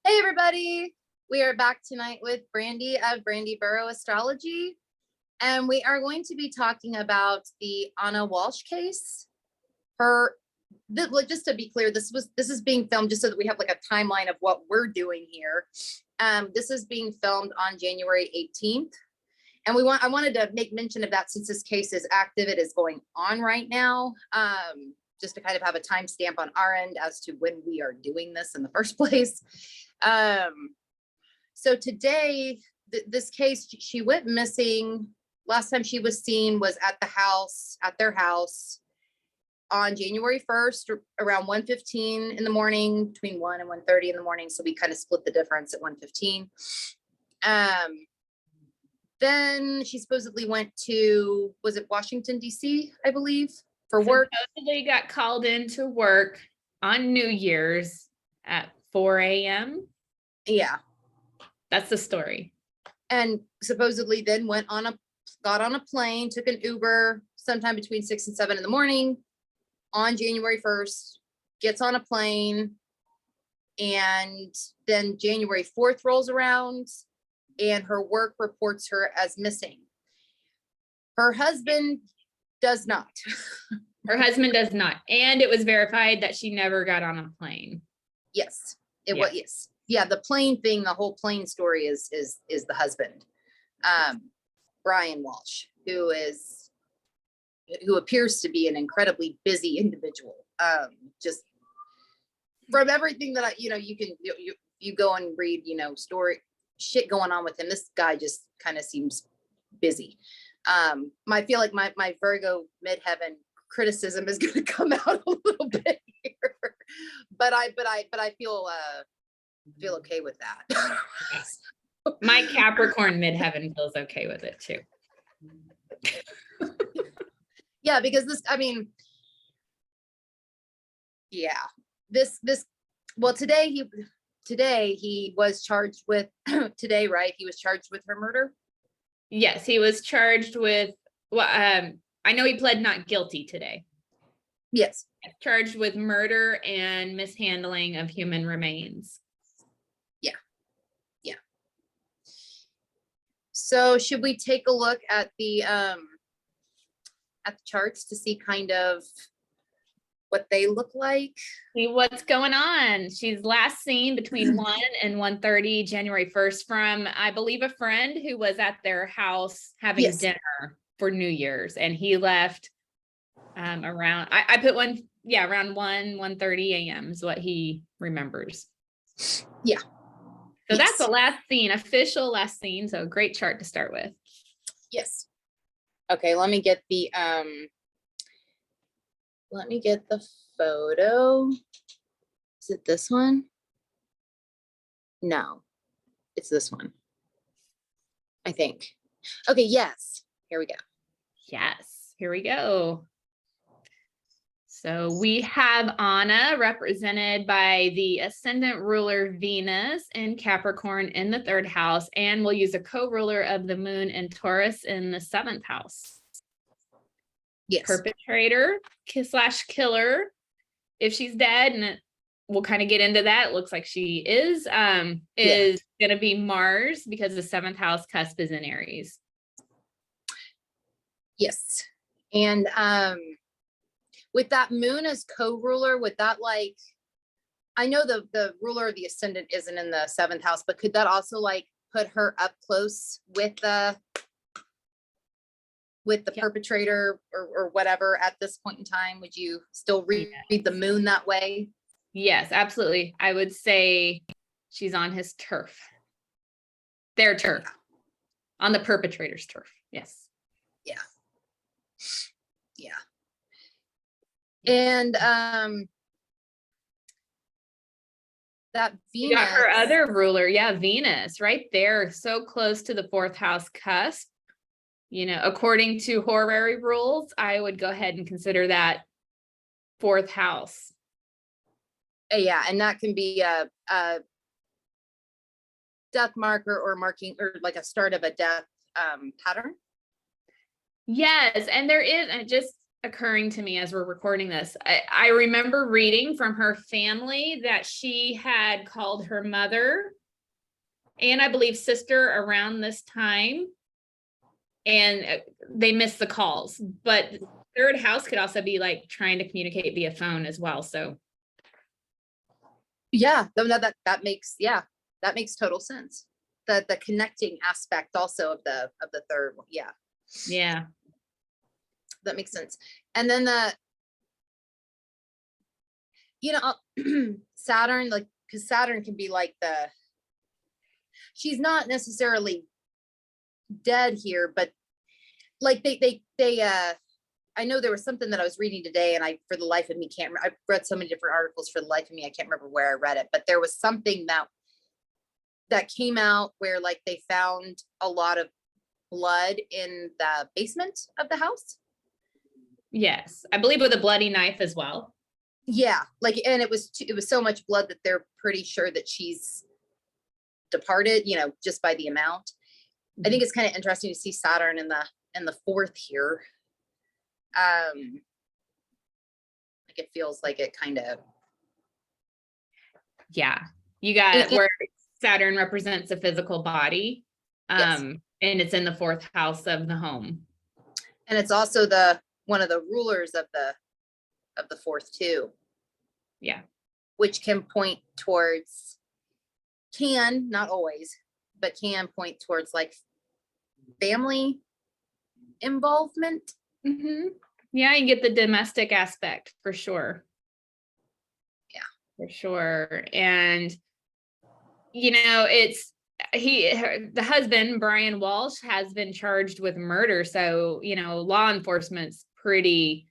Hey everybody, we are back tonight with Brandy of Brandy Burrow Astrology, and we are going to be talking about the Ana Walshe case. Just to be clear, this is being filmed just so that we have like a timeline of what we're doing here. This is being filmed on January 18th, and I wanted to make mention of that since this case is active. It is going on right now. Just to kind of have a timestamp on our end as to when we are doing this in the first place. So today, this case, she went missing. Last time she was seen was at their house on January 1st, around 1:15 in the morning, between 1 and 1:30 in the morning. So we kind of split the difference at 1:15. Then she supposedly went to, was it Washington, D.C., I believe, for work? Supposedly got called into work on New Year's at 4 a.m. Yeah. That's the story. And supposedly then got on a plane, took an Uber sometime between 6 and 7 in the morning on January 1st, gets on a plane, and then January 4th rolls around and her work reports her as missing. Her husband does not. Her husband does not. And it was verified that she never got on a plane. Yes, it was. Yes. Yeah, the plane thing, the whole plane story is the husband, Brian Walshe, who appears to be an incredibly busy individual. Just from everything that you go and read, story shit going on with him. This guy just kind of seems busy. I feel like my Virgo midheaven criticism is going to come out a little bit here, but I feel okay with that. My Capricorn midheaven feels okay with it too. Yeah, because today he was charged with right? He was charged with her murder. Yes, he was charged with, I know he pled not guilty today. Yes. Charged with murder and mishandling of human remains. Yeah. So should we take a look at the charts to see kind of what they look like? See what's going on. She's last seen between 1 and 1:30 January 1st from, I believe, a friend who was at their house having dinner for New Year's, and he left around, I put around 1:30 a.m. is what he remembers. Yeah. So that's the last scene, official last scene. So great chart to start with. Yes. Okay, let me get the photo. Is it this one? No, it's this one, I think. Okay, yes. Here we go. Yes, here we go. So we have Ana represented by the ascendant ruler Venus in Capricorn in the 3rd house, and we'll use a co-ruler of the moon in Taurus in the 7th house. Yes. Perpetrator / killer, if she's dead, and we'll kind of get into that. It looks like she is going to be Mars, because the 7th house cusp is in Aries. Yes. And with that moon as co-ruler, with that, like, I know the ruler of the ascendant isn't in the 7th house, but could that also like put her up close with the perpetrator or whatever at this point in time? Would you still read the moon that way? Yes, absolutely. I would say she's on his turf. Their turf. On the perpetrator's turf. Yes. Yeah. Yeah. And that Venus. You got her other ruler. Yeah, Venus right there. So close to the 4th house cusp. According to horary rules, I would go ahead and consider that 4th house. Yeah, and that can be a death marker or marking, or like a start of a death pattern. Yes, and there is, occurring to me as we're recording this. I remember reading from her family that she had called her mother and I believe sister around this time, and they missed the calls. But third house could also be like trying to communicate via phone as well. So yeah, no, that makes, yeah, that makes total sense. The connecting aspect also of the third one. Yeah. yeah. That makes sense. And then Saturn, like, because Saturn can be like she's not necessarily dead here, but like they I know there was something that I was reading today, and I, for the life of me, can't remember. I've read so many different articles, for the life of me, I can't remember where I read it, but there was something that came out where like they found a lot of blood in the basement of the house. Yes, I believe with a bloody knife as well. Yeah, like, and it was so much blood that they're pretty sure that she's departed, just by the amount. I think it's kind of interesting to see Saturn in the fourth here. Like, it feels like it kind of. Yeah, you got where Saturn represents the physical body, Yes. and it's in the fourth house of the home. And it's also one of the rulers of the fourth too. Yeah. Which can point towards, not always, but can point towards like family involvement. Mm-hmm. Yeah, you get the domestic aspect for sure. Yeah, for sure. And it's the husband, Brian Walshe, has been charged with murder. So, law enforcement's pretty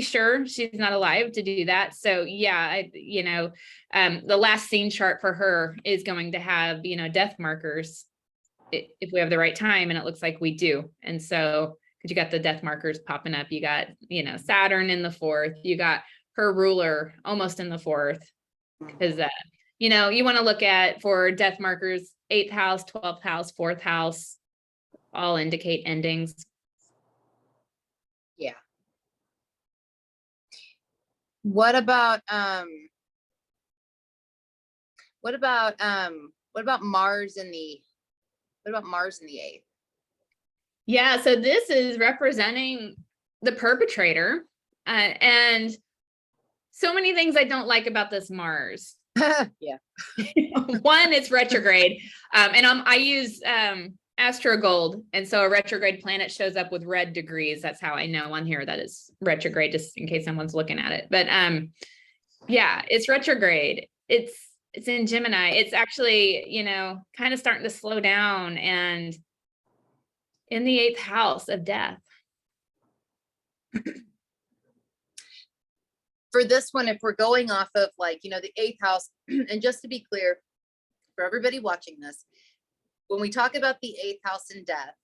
sure she's not alive to do that. So yeah, the last scene chart for her is going to have, death markers if we have the right time. And it looks like we do. And so, because you got the death markers popping up, you got, Saturn in the fourth, you got her ruler almost in the fourth, because you want to look at, for death markers, 8th house, 12th house, 4th house, all indicate endings. Yeah. What about Mars in the 8th? Yeah, so this is representing the perpetrator, and so many things I don't like about this Mars. Yeah. One, it's retrograde, and I use Astrogold, and so a retrograde planet shows up with red degrees. That's how I know on here that it's retrograde, just in case someone's looking at it. But yeah, it's retrograde. It's in Gemini. It's actually, kind of starting to slow down, and in the 8th house of death. For this one, if we're going off of like, the 8th house, and just to be clear for everybody watching this, when we talk about the 8th house in death,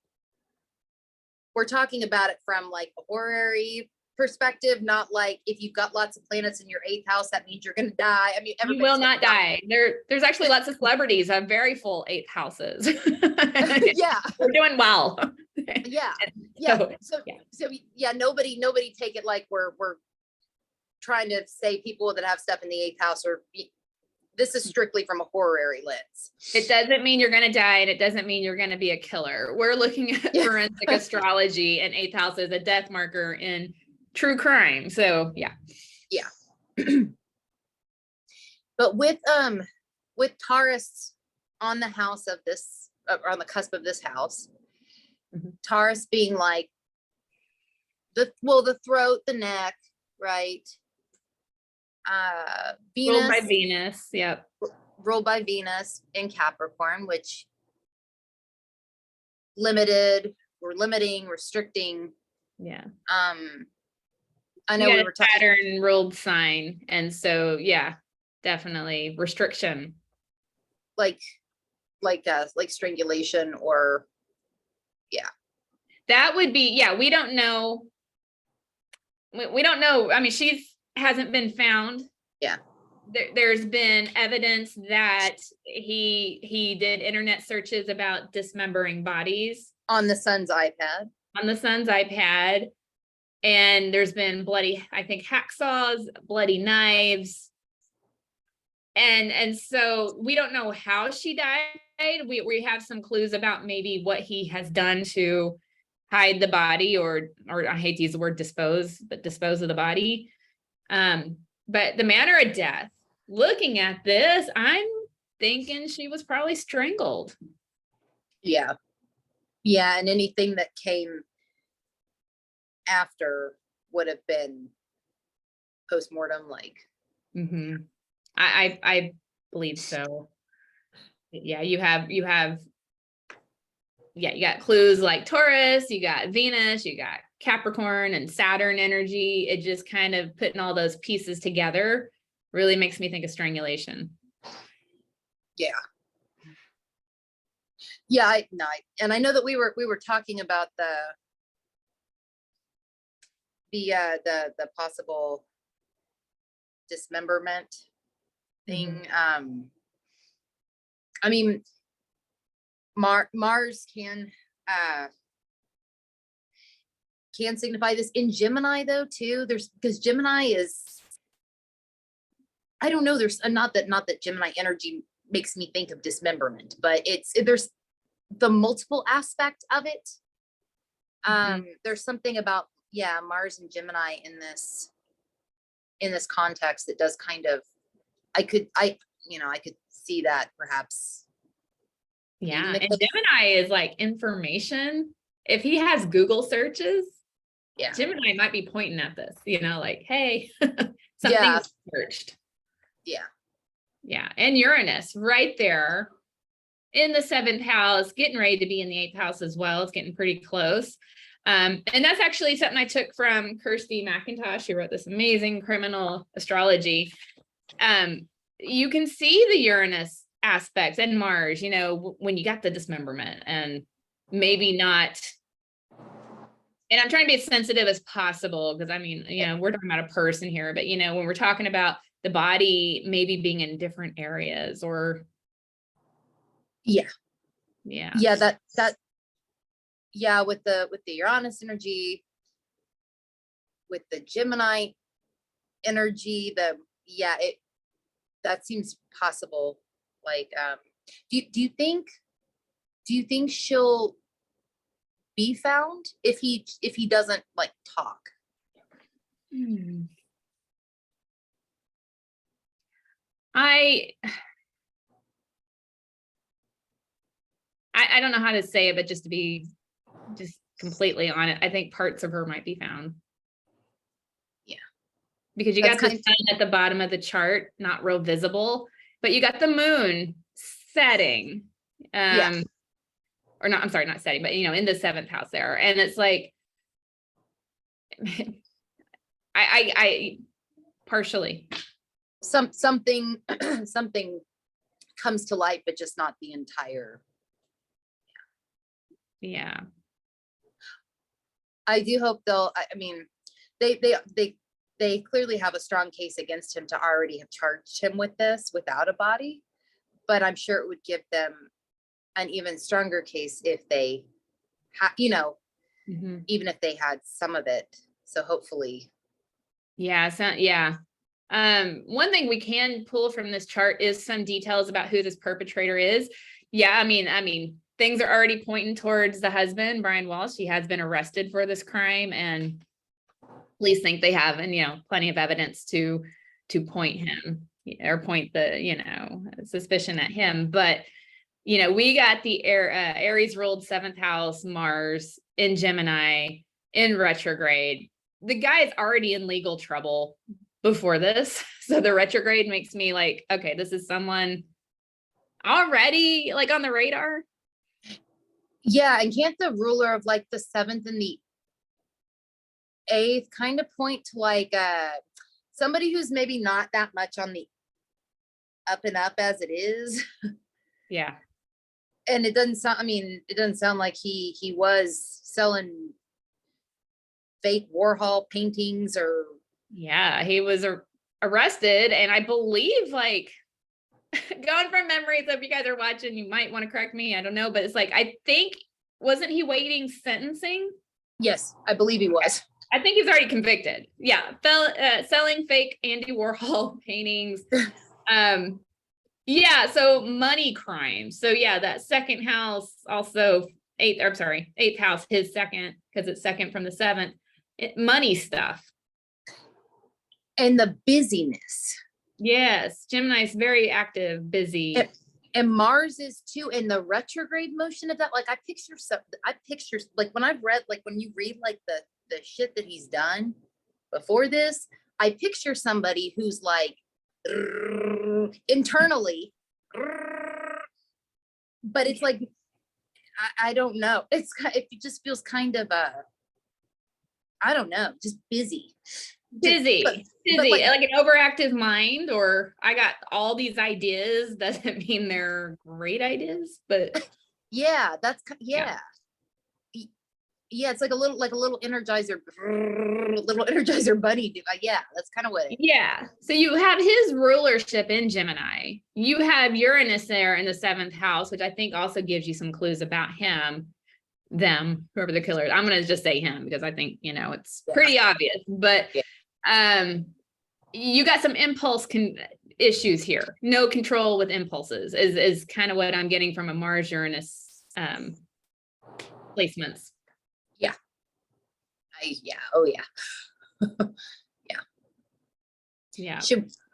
we're talking about it from like a horary perspective, not like if you've got lots of planets in your 8th house, that means you're going to die. I mean, you will not die. There's actually lots of celebrities have very full 8th houses. Yeah, we're doing well. Yeah. So nobody take it like we're trying to say people that have stuff in the 8th house, or this is strictly from a horary lens. It doesn't mean you're going to die, and it doesn't mean you're going to be a killer. We're looking at forensic astrology, and 8th house is a death marker in true crime. So yeah. But with Taurus on the house of this, or on the cusp of this house, Taurus being like the throat, the neck, right? Venus, ruled by Venus. Yep. Ruled by Venus in Capricorn, which limiting, restricting. Yeah. I know we were talking Saturn ruled sign, and so yeah, definitely restriction. Like strangulation, or that would be, we don't know. We don't know. I mean, hasn't been found. Yeah. There's been evidence that he did internet searches about dismembering bodies on the son's iPad. And there's been bloody, I think, hacksaws, bloody knives. And so we don't know how she died. We have some clues about maybe what he has done to hide the body, or I hate to use the word dispose of the body. But the manner of death, looking at this, I'm thinking she was probably strangled. Yeah. Yeah. And anything that came after would have been post-mortem, like. Mm-hmm. I believe so. Yeah, you got clues like Taurus, you got Venus, you got Capricorn and Saturn energy. It just kind of putting all those pieces together really makes me think of strangulation. Yeah. Yeah, and I know that we were talking about the possible dismemberment thing. Mm-hmm. I mean, Mars can signify this in Gemini though too. Because Gemini is, I don't know, there's not that Gemini energy makes me think of dismemberment, but there's the multiple aspect of it. There's something about, yeah, Mars and Gemini in this context that does kind of, I could see that perhaps. Yeah, and Gemini is like information. If he has Google searches, yeah, Gemini might be pointing at this, like, hey, something's searched. Yeah. Yeah, and Uranus right there in the 7th house, getting ready to be in the 8th house as well. It's getting pretty close. And that's actually something I took from Kirsty McIntosh, who wrote this amazing criminal astrology. You can see the Uranus aspects and Mars, when you got the dismemberment, and maybe not. And I'm trying to be as sensitive as possible, because I mean, we're talking about a person here, but when we're talking about the body maybe being in different areas, or yeah, that with the Uranus energy, with the Gemini energy, that seems possible. Like, do you think she'll be found if he doesn't like talk? I don't know how to say it, but just to be just completely on it, I think parts of her might be found. Yeah. Because you got the sun at the bottom of the chart, not real visible, but you got the moon setting. Or not, I'm sorry, not setting, but in the 7th house there. And it's like, I partially. Something comes to light, but just not the entire. Yeah. I do hope they'll, I mean, they clearly have a strong case against him to already have charged him with this without a body, but I'm sure it would give them an even stronger case if they even if they had some of it. So hopefully. Yeah. One thing we can pull from this chart is some details about who this perpetrator is. Yeah. I mean, things are already pointing towards the husband, Brian Walshe. He has been arrested for this crime, and police think they have, and plenty of evidence to point him, or point the suspicion at him. But we got the Aries ruled 7th house, Mars in Gemini in retrograde. The guy is already in legal trouble before this, so the retrograde makes me like, okay, this is someone already like on the radar. Yeah, and can't the ruler of like the 7th and the 8th kind of point to like somebody who's maybe not that much on the up and up as it is? Yeah. And it doesn't sound like he was selling fake Warhol paintings or. Yeah, he was arrested, and I believe, like, going from memory, so if you guys are watching, you might want to correct me, I don't know, but it's like, I think, wasn't he waiting sentencing? Yes, I believe he was. I think he's already convicted. Yeah. Selling fake Andy Warhol paintings. Yeah. So money crimes. So yeah, that second house also eighth house, his second, because it's second from the seventh. Money stuff. And the busyness. Yes. Gemini's very active, busy. And Mars is too in the retrograde motion of that. Like I picture like when I've read, like when you read like the shit that he's done before this, I picture somebody who's like internally, but it's like, I don't know. It just feels kind of, I don't know, just busy. Busy, but like an overactive mind, or I got all these ideas doesn't mean they're great ideas, but yeah, yeah, it's like a little energizer bunny. Yeah, that's kind of what it is. Yeah. So you have his rulership in Gemini. You have Uranus there in the seventh house, which I think also gives you some clues about him, them, whoever the killer is. I'm going to just say him because I think, it's pretty obvious, but you got some impulse issues here. No control with impulses is kind of what I'm getting from a Mars Uranus placements. Yeah. Oh yeah. Yeah.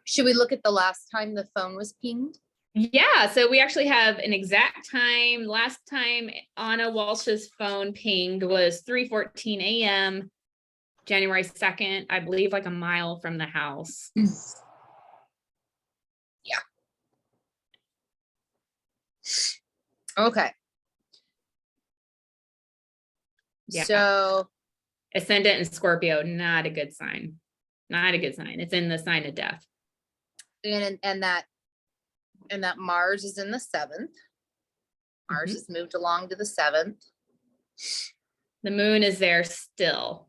Should we look at the last time the phone was pinged? Yeah, so we actually have an exact time. Last time Ana Walshe's phone pinged was 3:14 a.m. January 2nd, I believe, like a mile from the house. Yeah. Okay. Yeah. So ascendant in Scorpio, not a good sign. Not a good sign. It's in the sign of death. And that Mars is in the seventh. Mars has moved along to the seventh. The moon is there still.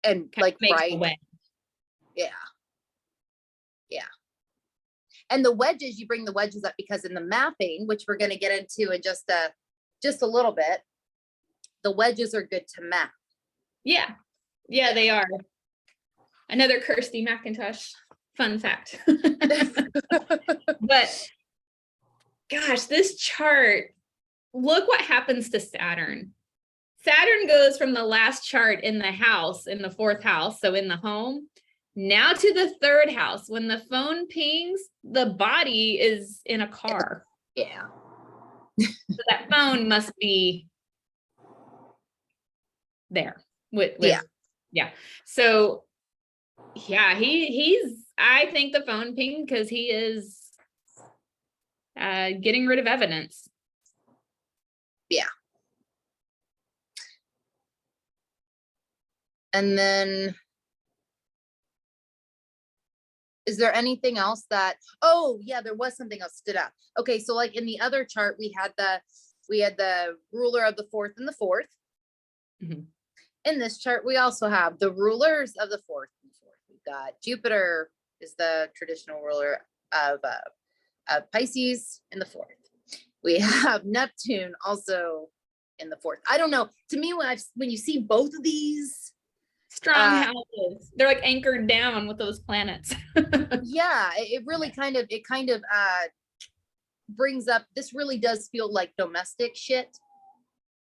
And like right. Yeah. And the wedges, you bring the wedges up because in the mapping, which we're going to get into in just a little bit, the wedges are good to map. Yeah, they are. Another Kirsty McIntosh fun fact. But gosh, this chart, look what happens to Saturn. Saturn goes from the last chart in the house, in the fourth house, so in the home, now to the third house. When the phone pings, the body is in a car. Yeah. So that phone must be there. Yeah. So yeah, he's, I think the phone pinged because he is getting rid of evidence. Yeah. And then, is there anything else that, oh yeah, there was something else stood up. Okay, so like in the other chart, we had the ruler of the fourth and the fourth. Mm-hmm. In this chart, we also have the rulers of the fourth and the fourth. We've got Jupiter is the traditional ruler of Pisces in the fourth. We have Neptune also in the fourth. I don't know. To me, when you see both of these strong houses, they're like anchored down with those planets. Yeah, it really kind of brings up, this really does feel like domestic shit.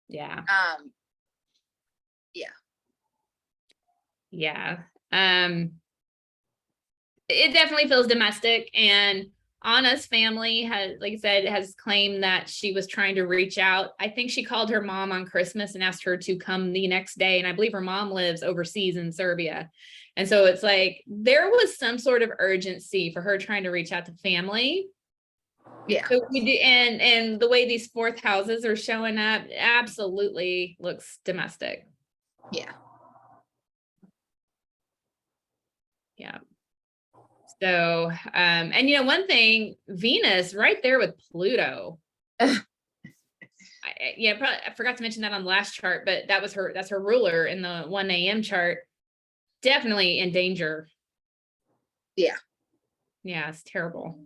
Yeah. It definitely feels domestic, and Anna's family has, like I said, has claimed that she was trying to reach out. I think she called her mom on Christmas and asked her to come the next day. And I believe her mom lives overseas in Serbia. And so it's like, there was some sort of urgency for her trying to reach out to family. Yeah. So we do, and the way these fourth houses are showing up absolutely looks domestic. Yeah. Yeah. So, and one thing, Venus right there with Pluto. I forgot to mention that on the last chart, but that's her ruler in the 1 a.m. chart. Definitely in danger. Yeah. Yeah, it's terrible.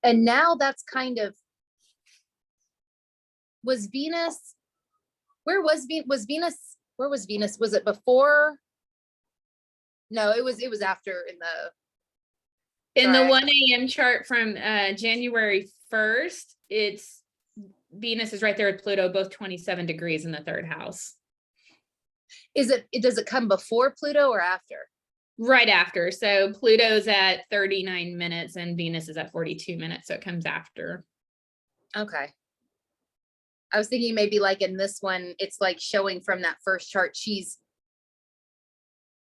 And now that's kind of, was Venus where was Venus? Was it before? No, it was after in the. In the Sorry. 1 a.m. chart from January 1st, it's Venus is right there with Pluto, both 27 degrees in the third house. Does it come before Pluto or after? Right after. So Pluto's at 39 minutes and Venus is at 42 minutes. So it comes after. Okay. I was thinking maybe like in this one, it's like showing from that first chart, she's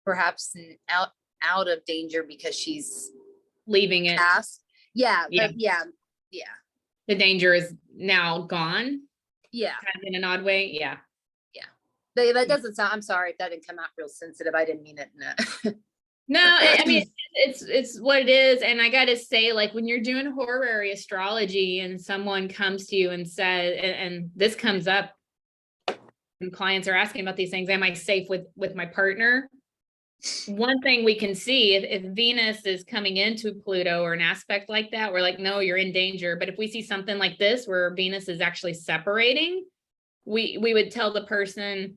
perhaps out of danger because she's Leaving it. past. Yeah. Yeah. Yeah. The danger is now gone. Yeah. Kind of in an odd way. Yeah. That doesn't sound, I'm sorry if that didn't come out real sensitive. I didn't mean it. No. No, I mean, it's what it is. And I got to say, like, when you're doing horary astrology and someone comes to you and says, and this comes up and clients are asking about these things, am I safe with my partner? One thing we can see, if Venus is coming into Pluto or an aspect like that, we're like, no, you're in danger. But if we see something like this, where Venus is actually separating, we would tell the person,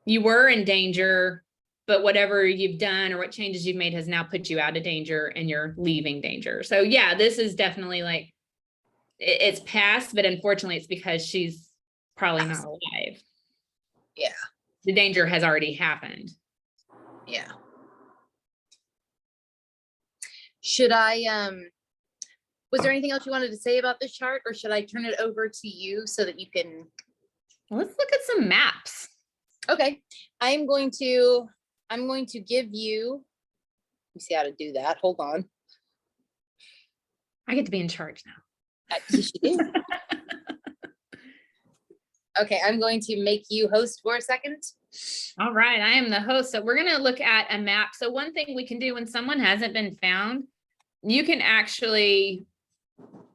you were in danger, but whatever you've done or what changes you've made has now put you out of danger and you're leaving danger. So yeah, this is definitely like, it's past, but unfortunately it's because she's probably not alive. Yeah. The danger has already happened. Yeah. Should I, was there anything else you wanted to say about this chart, or should I turn it over to you so that you can? Let's look at some maps. Okay, I'm going to give you, let me see how to do that. Hold on. I get to be in charge now. Yes, you do. Okay, I'm going to make you host for a second. All right, I am the host. So we're going to look at a map. So one thing we can do when someone hasn't been found, you can actually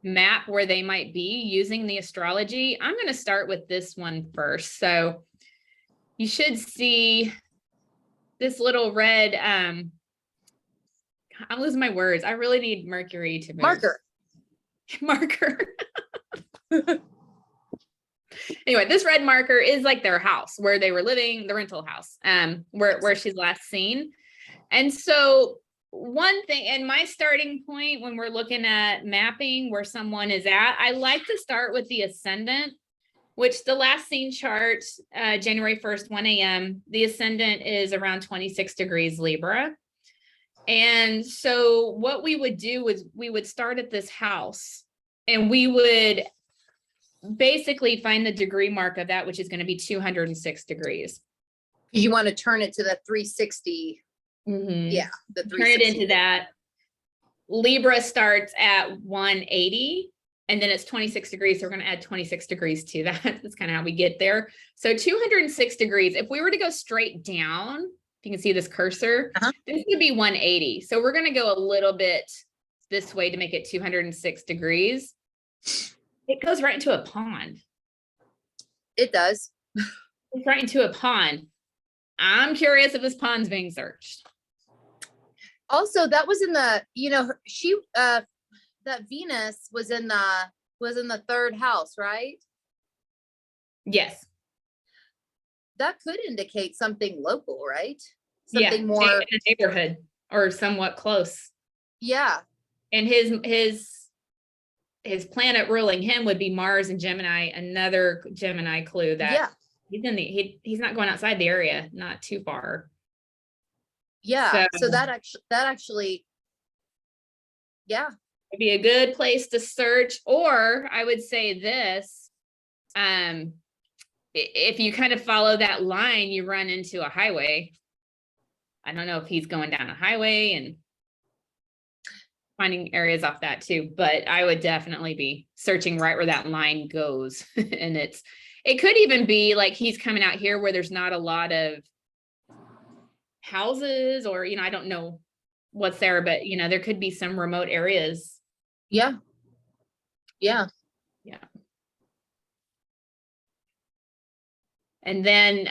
map where they might be using the astrology. I'm going to start with this one first. So you should see this little red, I'm losing my words. I really need Mercury to move. Marker. Anyway, this red marker is like their house where they were living, the rental house, where she's last seen. And so one thing, and my starting point when we're looking at mapping where someone is at, I like to start with the ascendant, which the last seen chart, January 1st, 1 a.m., the ascendant is around 26 degrees Libra. And so what we would do is we would start at this house and we would basically find the degree mark of that, which is going to be 206 degrees. You want to turn it to the 360. Mm-hmm. Yeah. The 360. Turn it into that. Libra starts at 180 and then it's 26 degrees. So we're going to add 26 degrees to that. That's kind of how we get there. So 206 degrees. If we were to go straight down, if you can see this cursor, this would be 180. So we're going to go a little bit this way to make it 206 degrees. It goes right into a pond. It does. It's right into a pond. I'm curious if this pond's being searched. Also, that was in the, that Venus was in the third house, right? Yes. That could indicate something local, right? Something more in a neighborhood or somewhat close. Yeah. And his planet ruling him would be Mars and Gemini, another Gemini clue that he's not going outside the area, not too far. Yeah. So that actually, yeah. It'd be a good place to search. Or I would say this, if you kind of follow that line, you run into a highway. I don't know if he's going down a highway and finding areas off that too, but I would definitely be searching right where that line goes. And it could even be like he's coming out here where there's not a lot of houses or, I don't know what's there, but there could be some remote areas. Yeah. Yeah. Yeah. And then,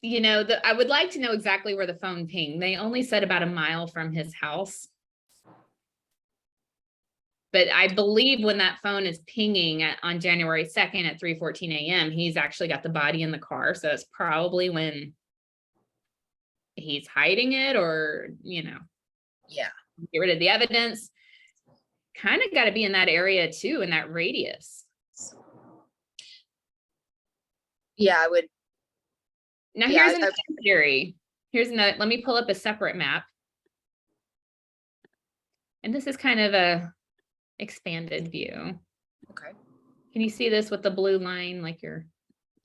I would like to know exactly where the phone pinged. They only said about a mile from his house. But I believe when that phone is pinging on January 2nd at 3:14 a.m., he's actually got the body in the car. So it's probably when he's hiding it, or, Yeah. get rid of the evidence. Kind of got to be in that area too, in that radius. Yeah, I would. Now here's another theory. Here's another, let me pull up a separate map. And this is kind of a expanded view. Okay. Can you see this with the blue line, like the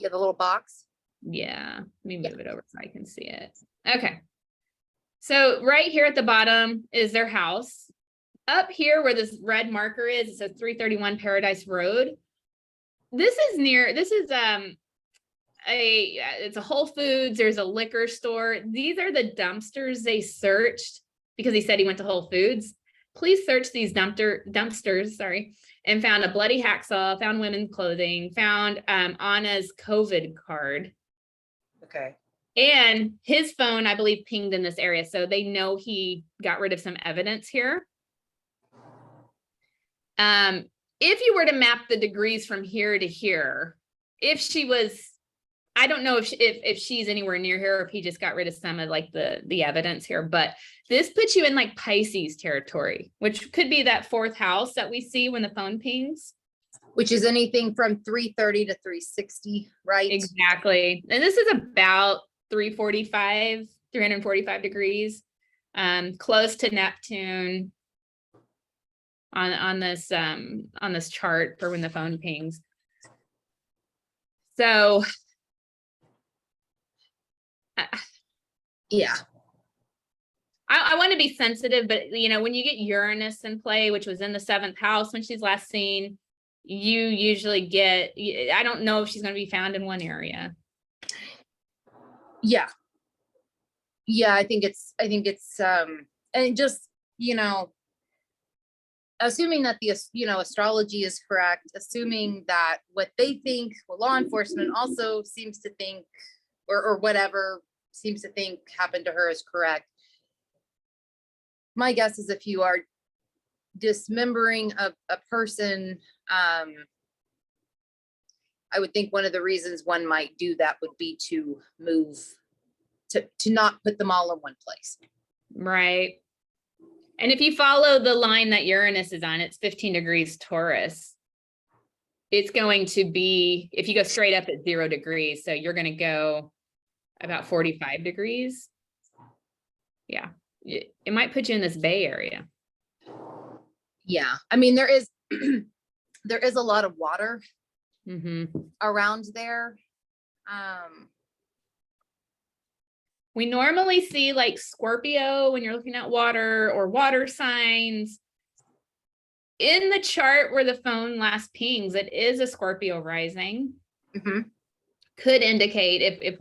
little box? Yeah, let me move it over so I can see it. Okay. So right here at the bottom is their house. Up here where this red marker is, it says 331 Paradise Road. This is it's a Whole Foods, there's a liquor store. These are the dumpsters they searched because he said he went to Whole Foods. Police searched these dumpsters, and found a bloody hacksaw, found women's clothing, found Anna's COVID card. Okay. And his phone, I believe, pinged in this area. So they know he got rid of some evidence here. If you were to map the degrees from here to here, if she was, I don't know if she's anywhere near here, or if he just got rid of some of like the evidence here, but this puts you in like Pisces territory, which could be that fourth house that we see when the phone pings. Which is anything from 330 to 360, right? Exactly. And this is about 345 degrees, close to Neptune on this chart for when the phone pings. So yeah, I want to be sensitive, but when you get Uranus in play, which was in the 7th house when she's last seen, you usually get, I don't know if she's going to be found in one area. Yeah, I think it's and just assuming that the astrology is correct, assuming that what they think, what law enforcement also seems to think, or whatever seems to think happened to her, is correct. My guess is if you are dismembering a person, I would think one of the reasons one might do that would be to move, to not put them all in one place. Right. And if you follow the line that Uranus is on, it's 15 degrees Taurus. It's going to be, if you go straight up at 0 degrees, so you're going to go about 45 degrees. Yeah. It might put you in this Bay Area. Yeah. I mean, there is a lot of water around there. We normally see like Scorpio when you're looking at water, or water signs. In the chart where the phone last pings, it is a Scorpio rising. Could indicate if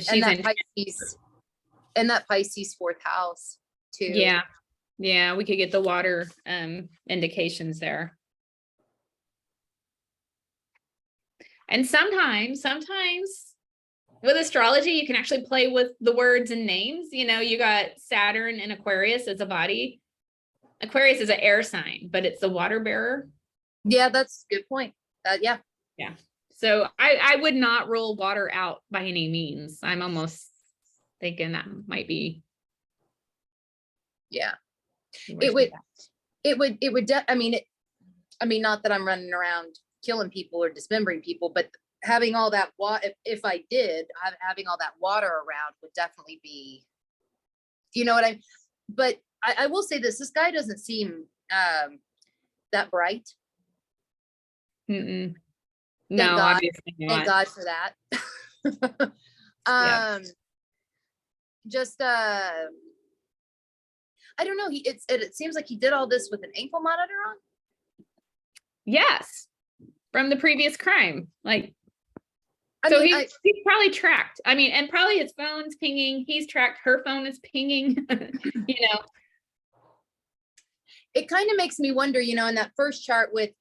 she's in Pisces, and that Pisces 4th house too. Yeah, we could get the water indications there. And sometimes with astrology, you can actually play with the words and names. You got Saturn in Aquarius as a body. Aquarius is an air sign, but it's the water bearer. Yeah, that's a good point. Yeah. So I would not rule water out by any means. I'm almost thinking that might be. Yeah. It would, not that I'm running around killing people or dismembering people, but having all that water, if I did, having all that water around would definitely be, but I will say this guy doesn't seem that bright. No, God. obviously not. Thank God for that. Just I don't know. It seems like he did all this with an ankle monitor on. Yes, from the previous crime. Like, he's probably tracked. And probably his phone's pinging. He's tracked. Her phone is pinging. It kind of makes me wonder. In that first chart with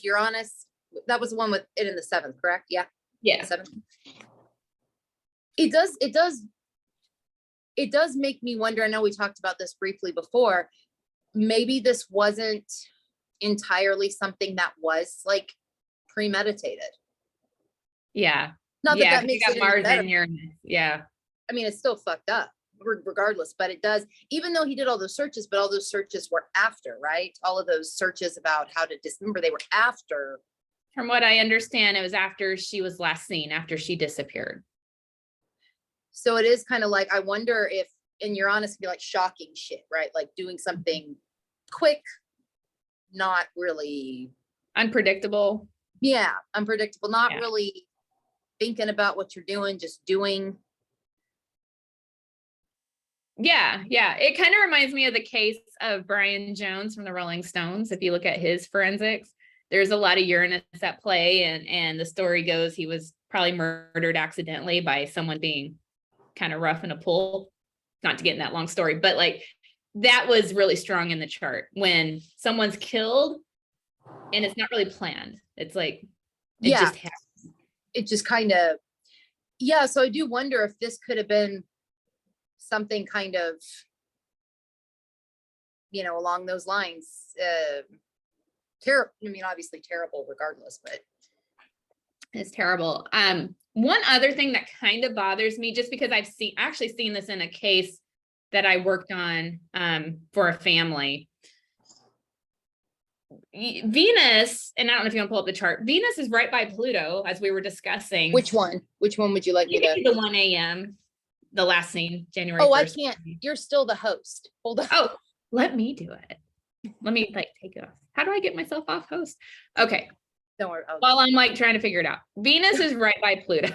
Uranus, that was the one with it in the 7th, correct? Yeah. 7th. It does make me wonder. I know we talked about this briefly before. maybe this wasn't entirely something that was like premeditated. Yeah. Not yeah, that 'cause you makes got it any Mars better. in Uranus. Yeah. I mean, it's still fucked up regardless, but it does, even though he did all those searches, but all those searches were after, right? All of those searches about how to dismember, they were after. From what I understand, it was after she was last seen, after she disappeared. So it is kind of like, I wonder if, in Uranus, be like shocking shit, right? Like doing something quick, not really, Unpredictable. yeah, unpredictable, not Yeah. really thinking about what you're doing, just doing. Yeah, yeah. It kind of reminds me of the case of Brian Jones from the Rolling Stones. If you look at his forensics, there's a lot of Uranus at play, and the story goes he was probably murdered accidentally by someone being kind of rough in a pool. Not to get in that long story, but like that was really strong in the chart when someone's killed and it's not really planned. It's like it Yeah, just happens. it just kind of, yeah. So I do wonder if this could have been something kind of, you know, along those lines. Terrible. I mean, obviously terrible regardless, but It's terrible. One other thing that kind of bothers me, just because I've actually seen this in a case that I worked on for a family. Venus, and I don't know if you want to pull up the chart. Venus is right by Pluto, as we were discussing. which one would you like me to? The 1 a.m. the last scene, January 1st. Oh, I can't. You're still the host. Hold on. Oh, let me do it. Let me like take it off. How do I get myself off host? Okay. Don't worry. While I'm like trying to figure it out. Venus is right by Pluto.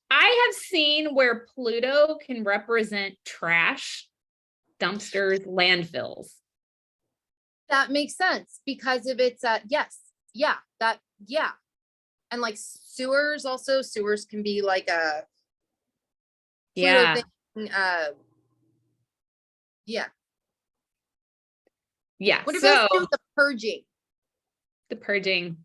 I have seen where Pluto can represent trash, dumpsters, landfills. That makes sense because if it's yes, yeah, that, yeah. And like sewers also, sewers can be like a Pluto Yeah. thing, yeah. Yeah. What does So that do with the purging? the purging.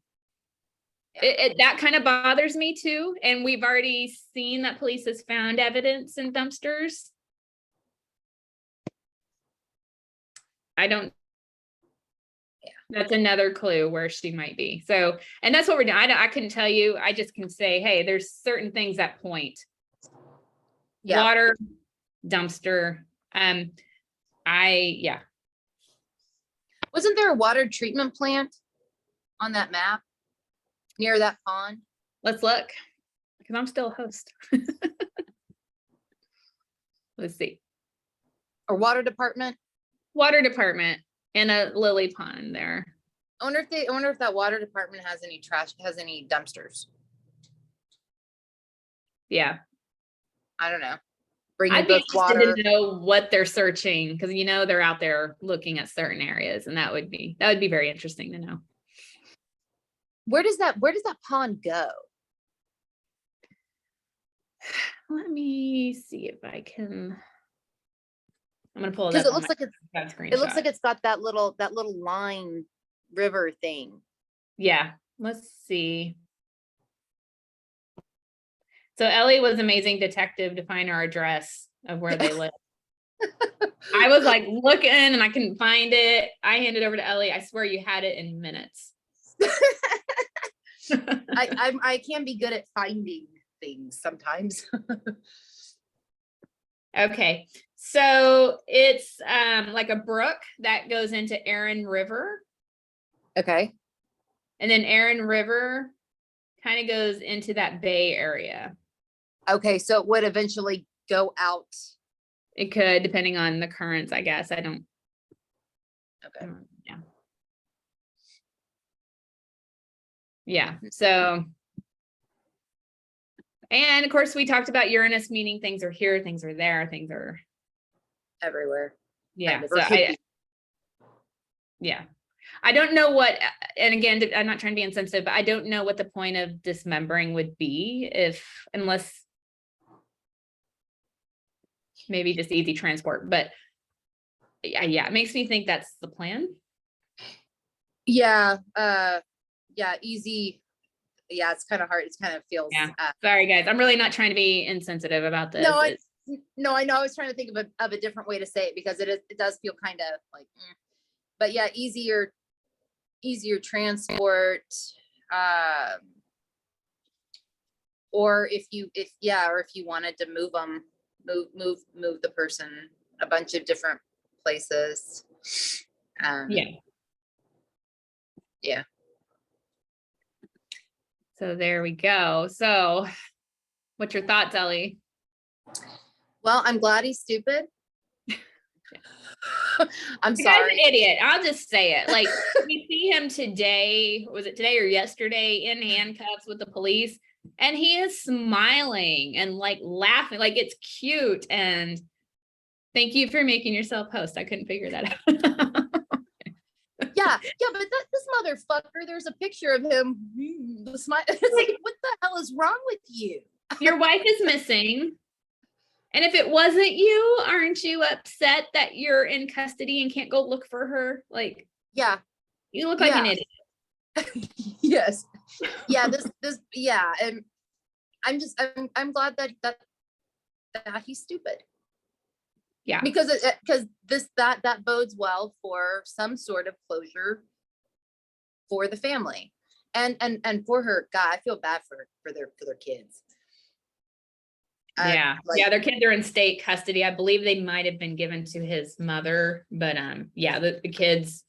Yeah. That kind of bothers me too. And we've already seen that police has found evidence in dumpsters. I don't. Yeah. That's another clue where she might be. So, and that's what we're doing. I couldn't tell you. I just can say, hey, there's certain things that point. Yeah. Water, dumpster. Yeah. Wasn't there a water treatment plant on that map near that pond? Let's look, because I'm still a host. Let's see. Or water department? Water department and a lily pond there. I wonder if that water department has any trash, has any dumpsters. Yeah. I don't know. Bring I'd be book interested water. to know what they're searching, because you know they're out there looking at certain areas, and that would be very interesting to know. Where does that pond go? Let me see if I can. I'm gonna pull it up. Because it looks like it's got that little line river thing. Yeah, let's see. So Ellie was amazing detective to find our address of where they live. I was like looking and I couldn't find it. I handed over to Ellie. I swear you had it in minutes. I can be good at finding things sometimes. Okay, so it's like a brook that goes into Erin River. Okay. And then Erin River kind of goes into that bay area. Okay, so it would eventually go out. It could, depending on the currents, I guess. I don't. Okay. Yeah. Yeah. So, and of course, we talked about Uranus, meaning things are here, things are there, things are Everywhere. Yeah. Kind of, So yeah. I don't know what, and again, I'm not trying to be insensitive, but I don't know what the point of dismembering would be unless maybe just easy transport, but yeah, it makes me think that's the plan. Yeah. Easy. Yeah, it's kind of hard. It kind of feels. Yeah. Sorry, guys. I'm really not trying to be insensitive about this. No, no, I know. I was trying to think of a different way to say it because it does feel kind of like, but yeah, easier transport. Or if you wanted to move them, move the person a bunch of different places. Yeah. So there we go. So what's your thoughts, Ellie? Well, I'm glad he's stupid. I'm The sorry. guy's an idiot. I'll just say it. Like, we see him today, was it today or yesterday, in handcuffs with the police, and he is smiling and like laughing, like it's cute. And thank you for making yourself host. I couldn't figure that out. Yeah, but this motherfucker, there's a picture of him. It's like, what the hell is wrong with you? Your wife is missing. And if it wasn't you, aren't you upset that you're in custody and can't go look for her? Like, yeah, you look like an idiot. Yes. Yeah, yeah. And I'm glad that he's stupid. Yeah. Because that bodes well for some sort of closure for the family and for her. God, I feel bad for their kids. Yeah. Their kids are in state custody. I believe they might have been given to his mother, but the kids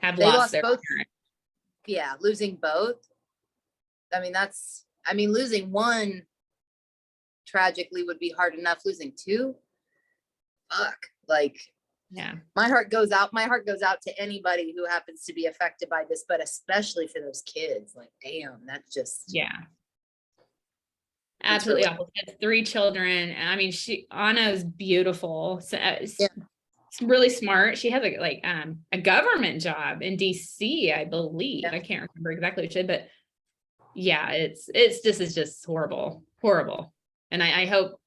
have lost their both. parent. Yeah, losing both. I mean, losing one tragically would be hard enough. Losing two, fuck. Like, yeah, my heart goes out to anybody who happens to be affected by this, but especially for those kids. Like, damn, that's just absolutely awful. She has 3 children. I mean, Anna's beautiful. So, really smart. She has a government job in DC, I believe. I can't remember exactly what she did, but yeah, it's just horrible. And I hope,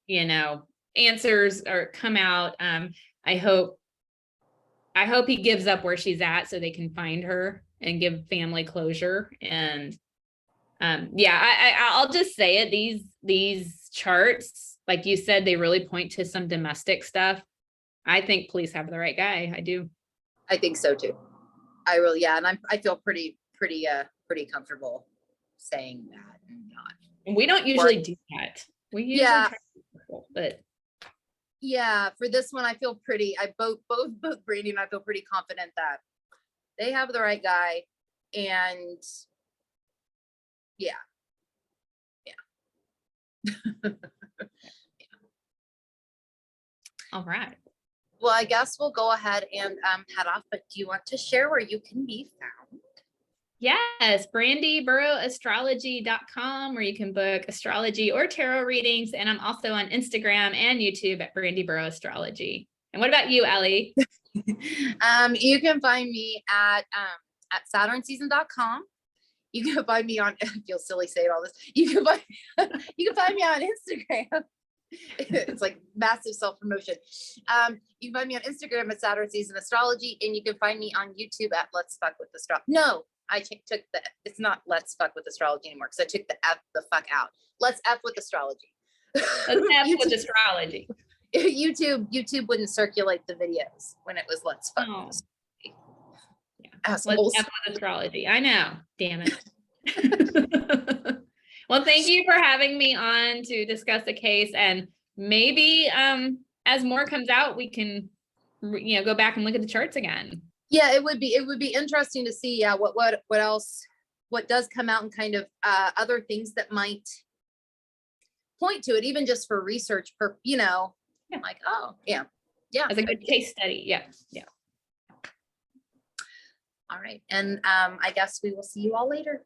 answers come out. I hope he gives up where she's at so they can find her and give family closure. And I'll just say it. These charts, like you said, they really point to some domestic stuff. I think police have the right guy. I do. I think so too. I really, and I feel pretty comfortable saying that. And we don't usually do that. We usually try to be careful, but for this one, I feel both Brandy and I feel pretty confident that they have the right guy. And all right. Well, I guess we'll go ahead and head off, but do you want to share where you can be found? Yes, brandyboroughAstrology.com, where you can book astrology or tarot readings. And I'm also on Instagram and YouTube at Brandy Borough Astrology. And what about you, Ellie? You can find me at SaturnSeason.com. You can find me on, I feel silly saying all this. You can find me on Instagram. It's like massive self-promotion. You can find me on Instagram at Saturn Season Astrology, and you can find me on YouTube at Let's Fuck with Astrology. No, I took it's not Let's Fuck with Astrology anymore because I took the fuck out. Let's F with Astrology. Let's F with Astrology. YouTube wouldn't circulate the videos when it was Let's Fuck with Astrology. Yeah. Let's F with Astrology. I know. Damn it. Well, thank you for having me on to discuss the case, and maybe as more comes out, we can go back and look at the charts again. Yeah, it would be interesting to see what else, what does come out, and kind of other things that might point to it, even just for research like, oh yeah as a good case study. Yeah all right, and I guess we will see you all later.